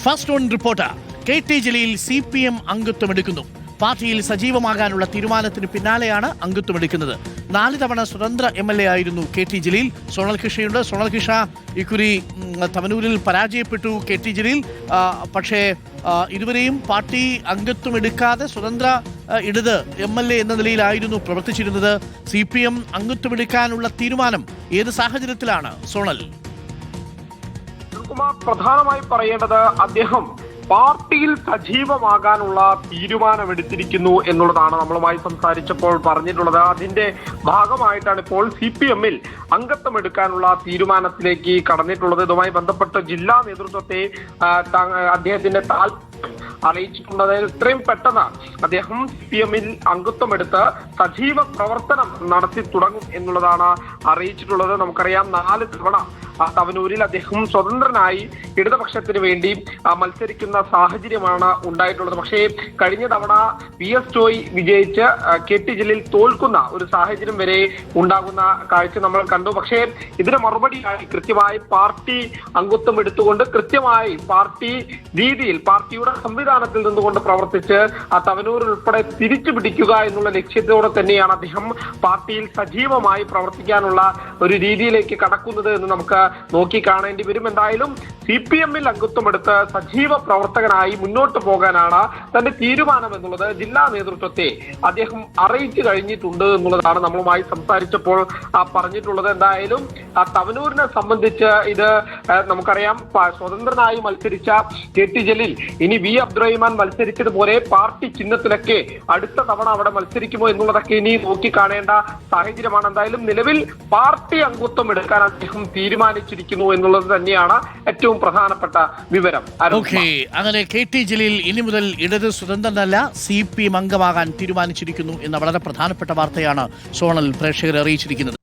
First on reporter KT Jaleel CPM അംഗത്വമെടുക്കുന്നു. പാർട്ടിയിൽ സജീവമാകാനുള്ള തീരുമാനത്തിന് പിന്നാലെയാണ് അംഗത്വമെടുക്കുന്നത്. 4 തവണ സ്വതന്ത്ര MLA ആയിരുന്നു KT ജലീൽ. സോണൽ ഖിഷയുണ്ട്. സോണൽ ഖിഷ, ഇക്കുറി തവനൂരിൽ പരാജയപ്പെട്ടു KT ജലീൽ. പക്ഷേ ഇതുവരെയും പാർട്ടി അംഗത്വം എടുക്കാതെ സ്വതന്ത്ര ഇടത് MLA എന്ന നിലയിലായിരുന്നു പ്രവർത്തിച്ചിരുന്നത്. CPM അംഗത്വമെടുക്കാനുള്ള തീരുമാനം ഏത് സാഹചര്യത്തിലാണ് സോണൽ? പ്രധാനമായി പറയേണ്ടത് അദ്ദേഹം പാർട്ടിയിൽ സജീവമാകാനുള്ള തീരുമാനമെടുത്തിരിക്കുന്നു എന്നുള്ളതാണ്. നമ്മളുമായി സംസാരിച്ചപ്പോൾ പറഞ്ഞിട്ടുള്ളത് അതിന്റെ ഭാഗമായിട്ടാണ് ഇപ്പോൾ CPM-ൽ അംഗത്വം എടുക്കാനുള്ള തീരുമാനത്തിലേക്ക് കടന്നിട്ടുള്ളത്. ഇതുമായി ബന്ധപ്പെട്ട് ജില്ലാ നേതൃത്വത്തെ അദ്ദേഹത്തിന്റെ താല്പര്യം അറിയിച്ചിട്ടുള്ളത്. ഇത്രയും പെട്ടെന്ന് അദ്ദേഹം CPM-ൽ അംഗത്വം എടുത്ത് സജീവ പ്രവർത്തനം നടത്തി തുടങ്ങും എന്നുള്ളതാണ് അറിയിച്ചിട്ടുള്ളത്. നമുക്കറിയാം 4 തവണ തവനൂരിൽ അദ്ദേഹം സ്വതന്ത്രനായി ഇടതുപക്ഷത്തിന് വേണ്ടി മത്സരിക്കുന്ന സാഹചര്യമാണ് ഉണ്ടായിട്ടുള്ളത്. പക്ഷേ കഴിഞ്ഞ തവണ PS ജോയ് വിജയിച്ച് KT ജലീൽ തോൽക്കുന്ന ഒരു സാഹചര്യം വരെ ഉണ്ടാകുന്ന കാഴ്ച നമ്മൾ കണ്ടു. പക്ഷേ ഇതിന് മറുപടിയായി കൃത്യമായി പാർട്ടി അംഗത്വം എടുത്തുകൊണ്ട് കൃത്യമായി പാർട്ടി രീതിയിൽ പാർട്ടിയുടെ സംവിധാനത്തിൽ നിന്നുകൊണ്ട് പ്രവർത്തിച്ച് തവനൂർ ഉൾപ്പെടെ തിരിച്ചു പിടിക്കുക എന്നുള്ള ലക്ഷ്യത്തോടെ തന്നെയാണ് അദ്ദേഹം പാർട്ടിയിൽ സജീവമായി പ്രവർത്തിക്കാനുള്ള ഒരു രീതിയിലേക്ക് കടക്കുന്നത് എന്ന് നമുക്ക് നോക്കി കാണേണ്ടി വരും. എന്തായാലും CPM-ൽ അംഗത്വമെടുത്ത് സജീവ പ്രവർത്തകനായി മുന്നോട്ട് പോകാനാണ് തന്റെ തീരുമാനം എന്നുള്ളത് ജില്ലാ നേതൃത്വത്തെ അദ്ദേഹം അറിയിച്ചു കഴിഞ്ഞിട്ടുണ്ട് എന്നുള്ളതാണ് നമ്മളുമായി സംസാരിച്ചപ്പോൾ പറഞ്ഞിട്ടുള്ളത്. എന്തായാലും തവനൂരിനെ സംബന്ധിച്ച് ഇത് നമുക്കറിയാം, സ്വതന്ത്രനായി മത്സരിച്ച KT ജലീൽ ഇനി V അബ്ദുറഹിമാൻ മത്സരിച്ചതുപോലെ പാർട്ടി ചിഹ്നത്തിലൊക്കെ അടുത്ത തവണ അവിടെ മത്സരിക്കുമോ എന്നുള്ളതൊക്കെ ഇനി നോക്കി കാണേണ്ട സാഹചര്യമാണ്. എന്തായാലും നിലവിൽ പാർട്ടി അംഗത്വം എടുക്കാൻ അദ്ദേഹം തീരുമാനിച്ചിരിക്കുന്നു എന്നുള്ളത് തന്നെയാണ് ഏറ്റവും പ്രധാനപ്പെട്ട വിവരം. അങ്ങനെ KT ജലീൽ ഇനി മുതൽ ഇടത് സ്വതന്ത്രനല്ല, CPM അംഗമാകാൻ തീരുമാനിച്ചിരിക്കുന്നു എന്ന വളരെ പ്രധാനപ്പെട്ട വാർത്തയാണ് സോണൽ പ്രേക്ഷകരെ അറിയിച്ചിരിക്കുന്നത്.